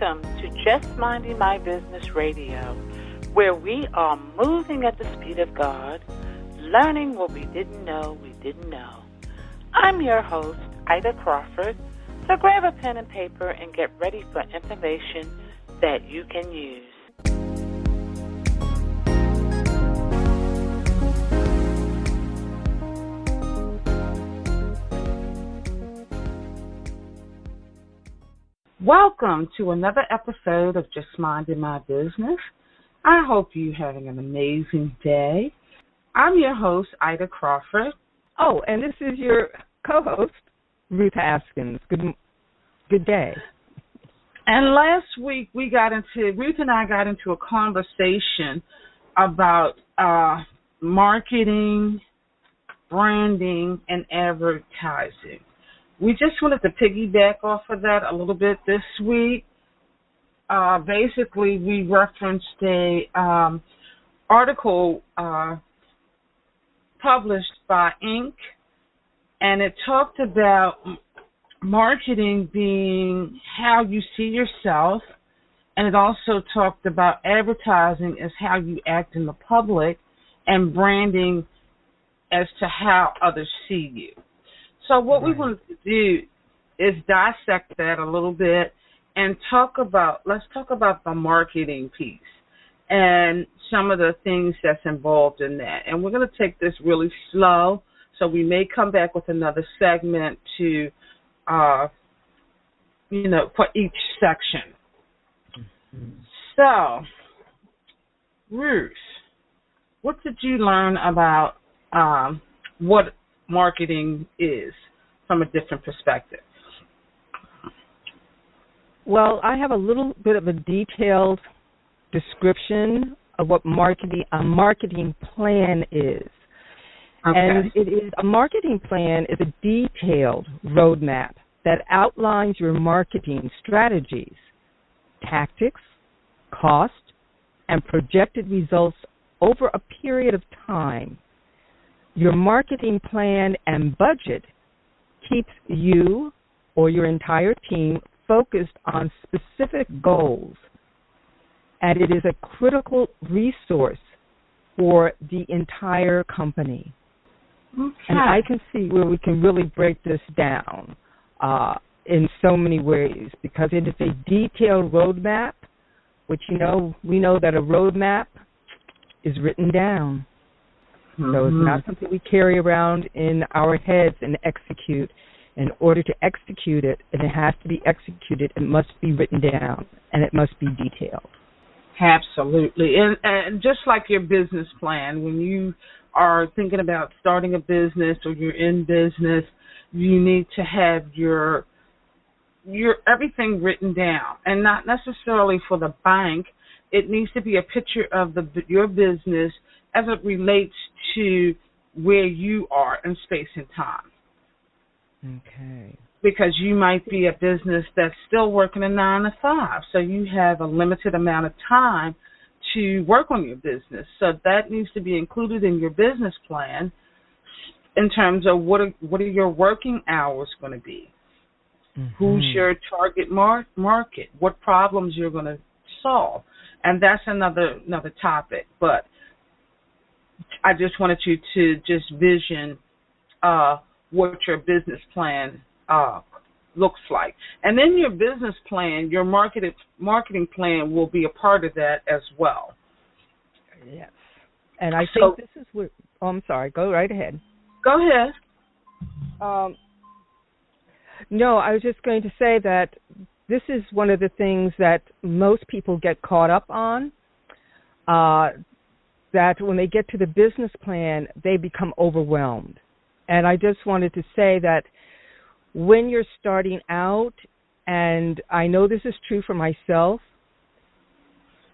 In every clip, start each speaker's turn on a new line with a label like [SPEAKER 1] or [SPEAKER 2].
[SPEAKER 1] Welcome to Just Minding My Business Radio, where we are moving at the speed of God, learning what we didn't know we didn't know. I'm your host, Ida Crawford, so grab a pen and paper and get ready for information that you can use. Welcome to another episode of Just Minding My Business. I hope you're having an amazing day. I'm your host, Ida Crawford.
[SPEAKER 2] Oh, and this is your co-host, Ruth Haskins. Good day.
[SPEAKER 1] And last week Ruth and I got into a conversation about marketing, branding, and advertising. We just wanted to piggyback off of that a little bit this week. Basically, we referenced a article published by Inc., and it talked about marketing being how you see yourself, and it also talked about advertising as how you act in the public, and branding as to how others see you. So what we wanted to do is dissect that a little bit and let's talk about the marketing piece and some of the things that's involved in that. And we're going to take this really slow, so we may come back with another segment to, for each section. Mm-hmm. So, Ruth, what did you learn about what marketing is from a different perspective?
[SPEAKER 2] Well, I have a little bit of a detailed description of what a marketing plan is. Okay. And a marketing plan is a detailed roadmap that outlines your marketing strategies, tactics, cost, and projected results over a period of time. Your marketing plan and budget keeps you or your entire team focused on specific goals, and it is a critical resource for the entire company. Okay. And I can see where we can really break this down in so many ways, because it is a detailed roadmap, which, we know that a roadmap is written down. Mm-hmm. So it's not something we carry around in our heads and execute. In order to execute it, and it has to be executed, it must be written down, and it must be detailed.
[SPEAKER 1] Absolutely. And just like your business plan, when you are thinking about starting a business or you're in business, you need to have your everything written down, and not necessarily for the bank. It needs to be a picture of your business as it relates to where you are in space and time.
[SPEAKER 2] Okay.
[SPEAKER 1] Because you might be a business that's still working a 9 to 5, so you have a limited amount of time to work on your business. So that needs to be included in your business plan in terms of what are your working hours going to be? Mm-hmm. Who's your target market? What problems you're going to solve? And that's another topic, but I just wanted you to just vision what your business plan looks like. And then your business plan, your marketing plan will be a part of that as well.
[SPEAKER 2] Yes. And I think this is where, I'm sorry, go right ahead.
[SPEAKER 1] Go ahead.
[SPEAKER 2] No, I was just going to say that this is one of the things that most people get caught up on, that when they get to the business plan, they become overwhelmed. And I just wanted to say that when you're starting out, and I know this is true for myself,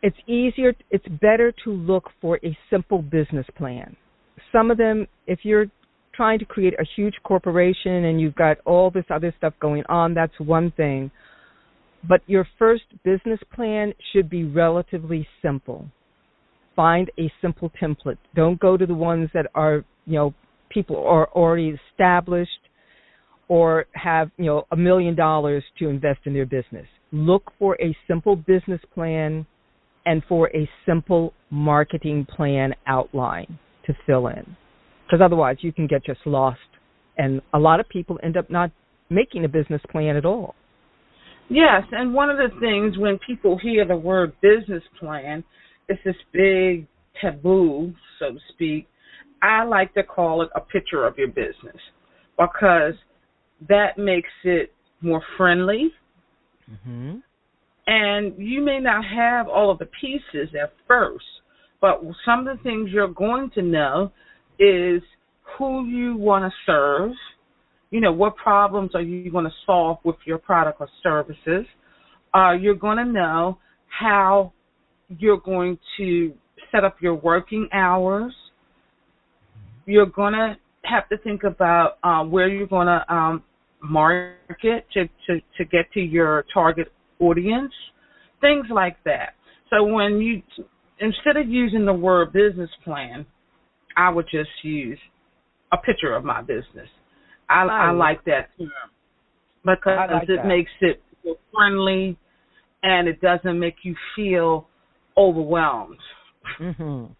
[SPEAKER 2] it's better to look for a simple business plan. Some of them, if you're trying to create a huge corporation and you've got all this other stuff going on, that's one thing. But your first business plan should be relatively simple. Find a simple template. Don't go to the ones that are, people are already established or have, $1 million to invest in their business. look for a simple business plan and for a simple marketing plan outline to fill in. Because otherwise you can get just lost, and a lot of people end up not making a business plan at all.
[SPEAKER 1] Yes, and one of the things when people hear the word business plan, it's this big taboo, so to speak. I like to call it a picture of your business because that makes it more friendly.
[SPEAKER 2] Mm-hmm.
[SPEAKER 1] And you may not have all of the pieces at first, but some of the things you're going to know is who you want to serve. You know, what problems are you going to solve with your product or services? You're going to know how you're going to set up your working hours. You're going to have to think about where you're going to market to get to your target audience, things like that. So when you, instead of using the word business plan, I would just use a picture of my business. I like that term because it makes it friendly and it doesn't make you feel overwhelmed.
[SPEAKER 2] Mm-hmm.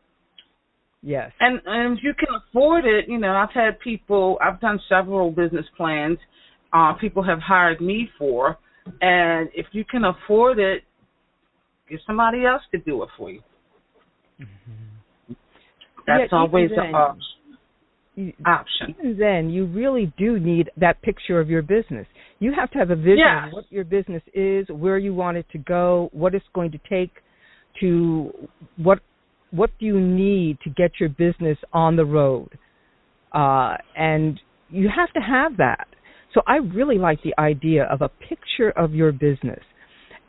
[SPEAKER 2] Yes.
[SPEAKER 1] And if you can afford it, you know, I've done several business plans people have hired me for, and if you can afford it, get somebody else to do it for you.
[SPEAKER 2] Mm-hmm.
[SPEAKER 1] That's always an option.
[SPEAKER 2] Even then, you really do need that picture of your business. You have to have a vision of what your business is, where you want it to go, what it's going to take to what do you need to get your business on the road. And you have to have that. So I really like the idea of a picture of your business.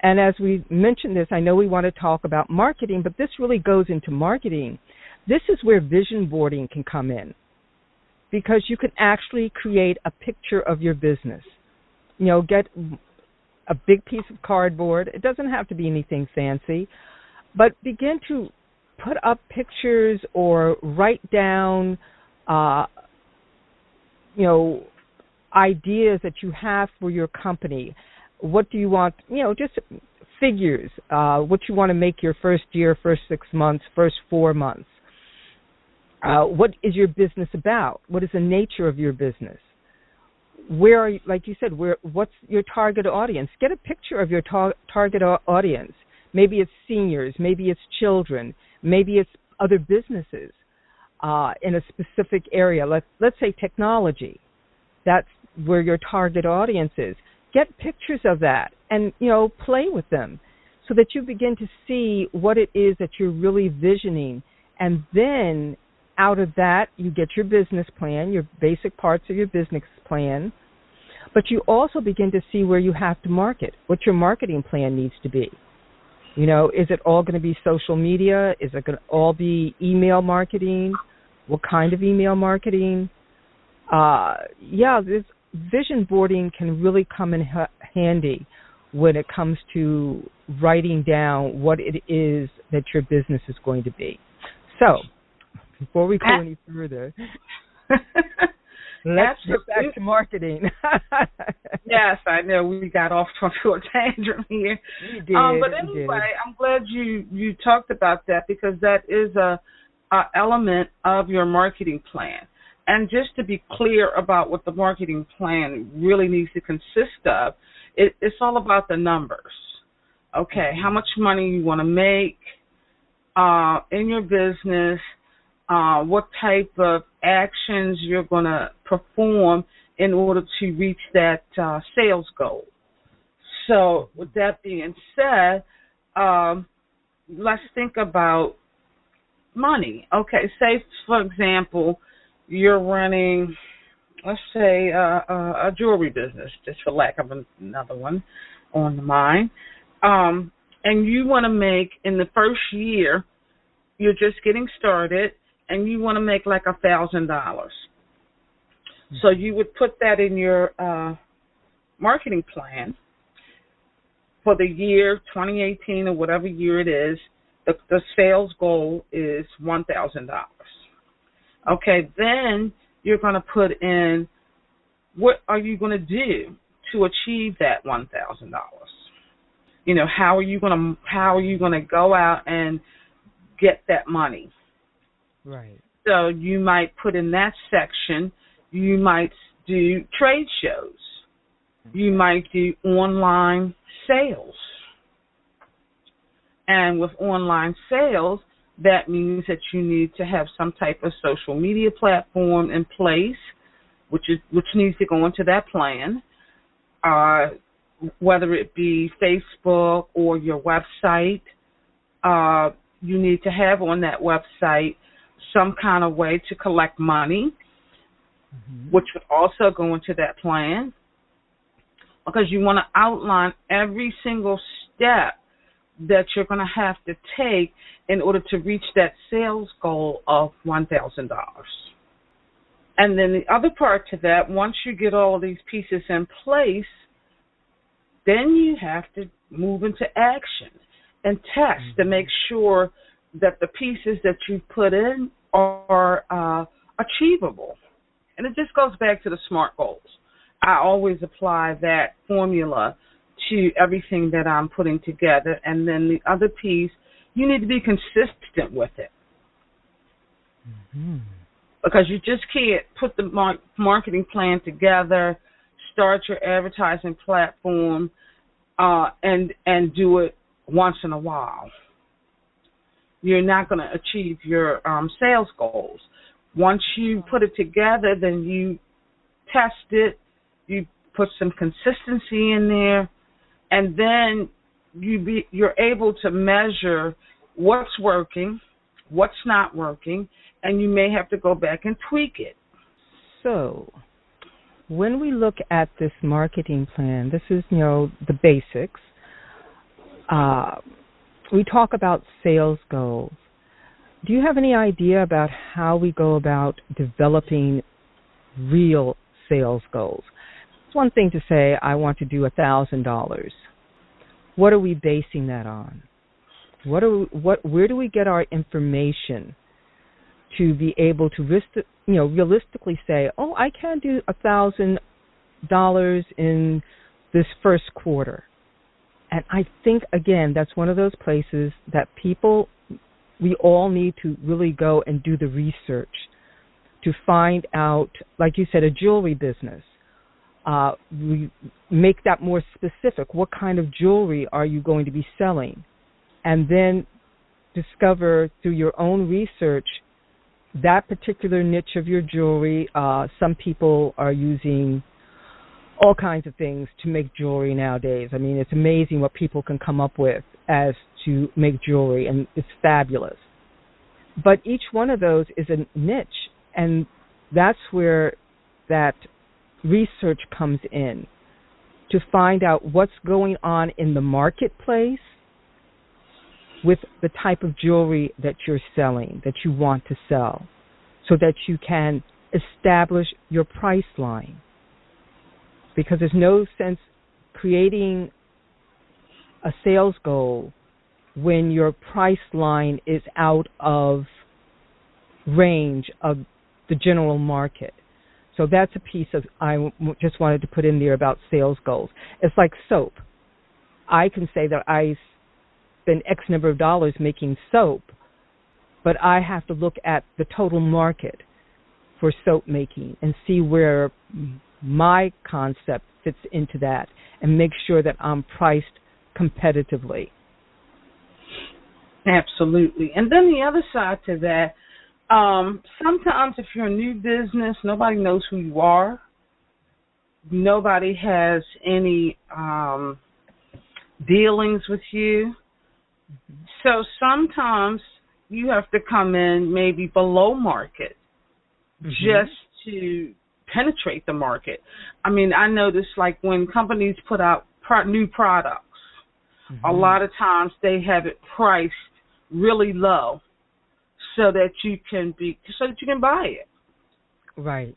[SPEAKER 2] And as we mentioned this, I know we want to talk about marketing, but this really goes into marketing. This is where vision boarding can come in, because you can actually create a picture of your business. You know, get a big piece of cardboard. It doesn't have to be anything fancy, but begin to put up pictures or write down, ideas that you have for your company. What do you want, just figures, what you want to make your first year, first 6 months, first 4 months. What is your business about? What is the nature of your business? Where are you, like you said, what's your target audience? Get a picture of your target audience. Maybe it's seniors, maybe it's children, maybe it's other businesses in a specific area. Let's say technology. That's where your target audience is. Get pictures of that and, play with them so that you begin to see what it is that you're really visioning. And then out of that, you get your business plan, your basic parts of your business plan, but you also begin to see where you have to market, what your marketing plan needs to be. Is it all going to be social media? Is it going to all be email marketing? What kind of email marketing? This vision boarding can really come in handy when it comes to writing down what it is that your business is going to be. So, before we go any further, let's get back to marketing.
[SPEAKER 1] Yes, I know we got off to a tangent here.
[SPEAKER 2] We did.
[SPEAKER 1] But anyway, I'm glad you talked about that because that is a element of your marketing plan. And just to be clear about what the marketing plan really needs to consist of, it's all about the numbers. Okay, how much money you want to make in your business, what type of actions you're going to perform in order to reach that sales goal. So with that being said, let's think about money. Okay, say, for example, you're running, let's say, a jewelry business, just for lack of another one on the mind, and you want to make, in the first year, you're just getting started, and you want to make like $1,000. So you would put that in your marketing plan for the year 2018 or whatever year it is. The sales goal is $1,000. Okay, then you're going to put in what are you going to do to achieve that $1,000. How are you gonna go out and get that money?
[SPEAKER 2] Right.
[SPEAKER 1] So you might put in that section, you might do trade shows. You might do online sales. And with online sales, that means that you need to have some type of social media platform in place, which needs to go into that plan, whether it be Facebook or your website. You need to have on that website some kind of way to collect money, which would also go into that plan, because you want to outline every single step that you're going to have to take in order to reach that sales goal of $1,000. And then the other part to that, once you get all of these pieces in place, then you have to move into action and test to make sure that the pieces that you put in are achievable. And it just goes back to the SMART goals. I always apply that formula to everything that I'm putting together. And then the other piece, you need to be consistent with it. Because you just can't put the marketing plan together, start your advertising platform, and do it once in a while. You're not going to achieve your sales goals. Once you put it together, then you test it, you put some consistency in there, and then you're able to measure what's working, what's not working, and you may have to go back and tweak it.
[SPEAKER 2] So, when we look at this marketing plan, this is, the basics. We talk about sales goals. Do you have any idea about how we go about developing real sales goals? It's one thing to say, I want to do $1,000. What are we basing that on? Where do we get our information to be able to realistically say, I can do $1,000 in this first quarter? And I think, again, that's one of those places that we all need to really go and do the research to find out, like you said, a jewelry business. We make that more specific. What kind of jewelry are you going to be selling? And then discover through your own research that particular niche of your jewelry. Some people are using all kinds of things to make jewelry nowadays. I mean, it's amazing what people can come up with as to make jewelry, and it's fabulous. But each one of those is a niche, and that's where that research comes in, to find out what's going on in the marketplace with the type of jewelry that you're selling, that you want to sell, so that you can establish your price line. Because there's no sense creating a sales goal when your price line is out of range of the general market. So that's a piece of I just wanted to put in there about sales goals. It's like soap. I can say that I spend X number of dollars making soap, but I have to look at the total market for soap making and see where my concept fits into that and make sure that I'm priced competitively.
[SPEAKER 1] Absolutely. And then the other side to that, sometimes if you're a new business, nobody knows who you are. Nobody has any dealings with you. So sometimes you have to come in maybe below market just to penetrate the market. I mean, I notice like when companies put out new products, a lot of times they have it priced really low so that you can buy it.
[SPEAKER 2] Right.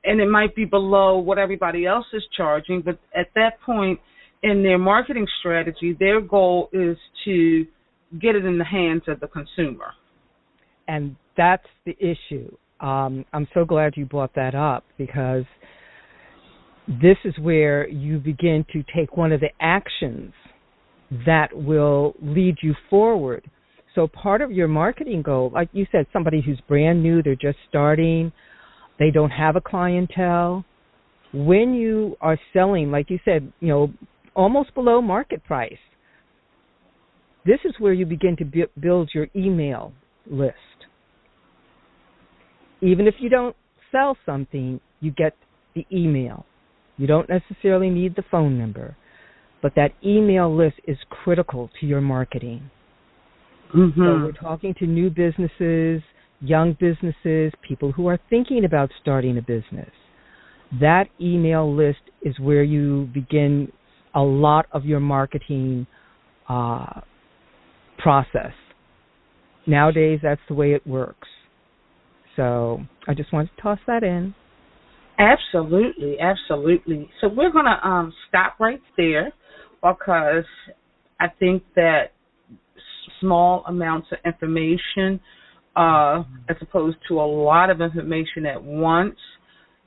[SPEAKER 1] And it might be below what everybody else is charging, but at that point in their marketing strategy, their goal is to get it in the hands of the consumer.
[SPEAKER 2] And that's the issue. I'm so glad you brought that up, because this is where you begin to take one of the actions that will lead you forward. So part of your marketing goal, like you said, somebody who's brand new, they're just starting, they don't have a clientele. When you are selling, like you said, almost below market price, this is where you begin to build your email list. Even if you don't sell something, you get the email. You don't necessarily need the phone number, but that email list is critical to your marketing. Mm-hmm. So we're talking to new businesses, young businesses, people who are thinking about starting a business. That email list is where you begin a lot of your marketing process. Nowadays, that's the way it works. So I just wanted to toss that in.
[SPEAKER 1] Absolutely, absolutely. So we're going to stop right there because I think that small amounts of information as opposed to a lot of information at once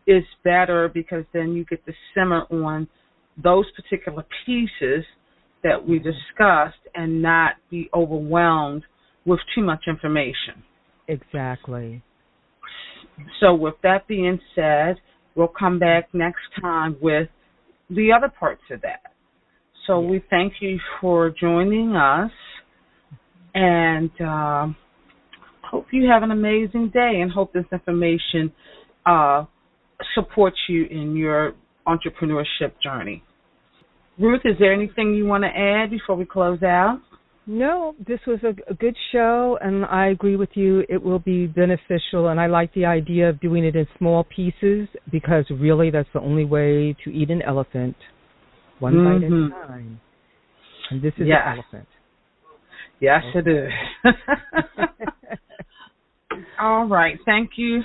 [SPEAKER 1] is better, because then you get to simmer on those particular pieces that we discussed and not be overwhelmed with too much information.
[SPEAKER 2] Exactly.
[SPEAKER 1] So with that being said, we'll come back next time with the other parts of that. So we thank you for joining us, and hope you have an amazing day, and hope this information supports you in your entrepreneurship journey. Ruth, is there anything you want to add before we close out?
[SPEAKER 2] No, this was a good show, and I agree with you. It will be beneficial, and I like the idea of doing it in small pieces, because really that's the only way to eat an elephant, one bite at a time. And this is an elephant.
[SPEAKER 1] Yes, it is. All right. Thank you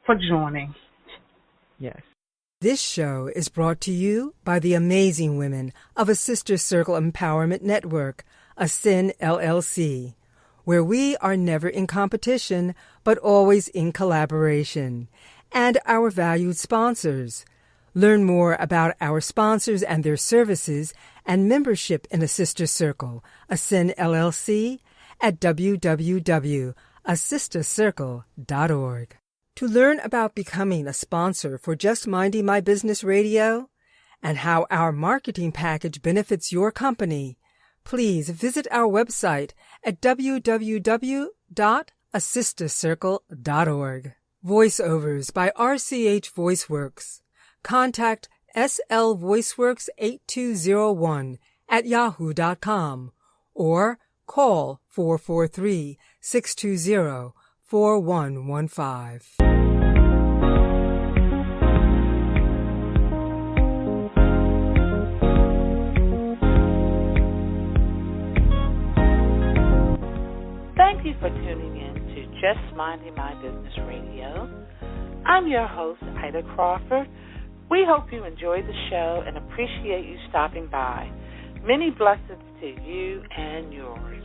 [SPEAKER 1] for joining.
[SPEAKER 2] Yes.
[SPEAKER 3] This show is brought to you by the amazing women of a Sister Circle Empowerment Network, ASCEN LLC, where we are never in competition, but always in collaboration, and our valued sponsors. Learn more about our sponsors and their services and membership in a Sister Circle, ASCEN LLC, at www.assistercircle.org. To learn about becoming a sponsor for Just Minding My Business Radio and how our marketing package benefits your company, please visit our website at www.assistercircle.org. Voiceovers by RCH VoiceWorks. Contact slvoiceworks8201@yahoo.com or call 443-620-4115.
[SPEAKER 4] Thank you for tuning in to Just Minding My Business Radio. I'm your host, Ida Crawford. We hope you enjoyed the show and appreciate you stopping by. Many blessings to you and yours.